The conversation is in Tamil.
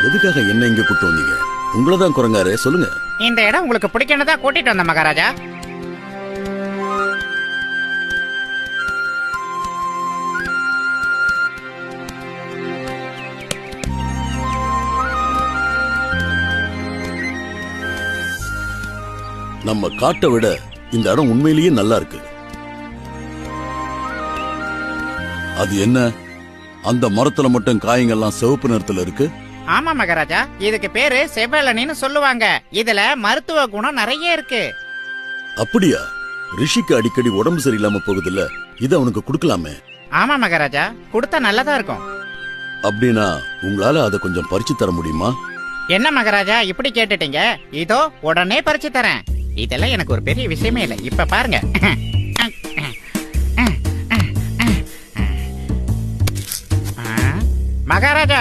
எதுக்காக என்ன இங்க கூட்டு வந்தீங்க? உங்களதான் குரங்காரு, சொல்லுங்க. இந்த இடம் உங்களுக்கு பிடிக்கணும் தான் கூட்டிட்டு வந்த மகாராஜா. நம்ம காட்டை விட இந்த இடம் உண்மையிலேயே நல்லா இருக்கு. அது என்ன, அந்த மரத்துல மட்டும் காய்கள்லாம் சிவப்பு நிறத்துல இருக்கு? ஆமா மகாராஜா, இதுக்கு பேரு செவ்வலனின்னு சொல்லுவாங்க. இதுல மருத்துவ குணம் நிறைய இருக்கு. அப்படியா? ரிஷிக்கு அடிக்கடி உடம்பு சரியில்லாம போகுதுல்ல, இத அவனுக்கு கொடுக்கலாமே. ஆமா மகாராஜா, கொடுத்தா நல்லதா இருக்கும். அப்படின்னா உங்களால அதை கொஞ்சம் பறிச்சு தர முடியுமா? என்ன மகாராஜா இப்படி கேட்டுட்டீங்க? இதோ உடனே பறிச்சு தரேன். இதெல்லாம் எனக்கு ஒரு பெரிய விஷயமே இல்லை. இப்ப பாருங்க. மகாராஜா,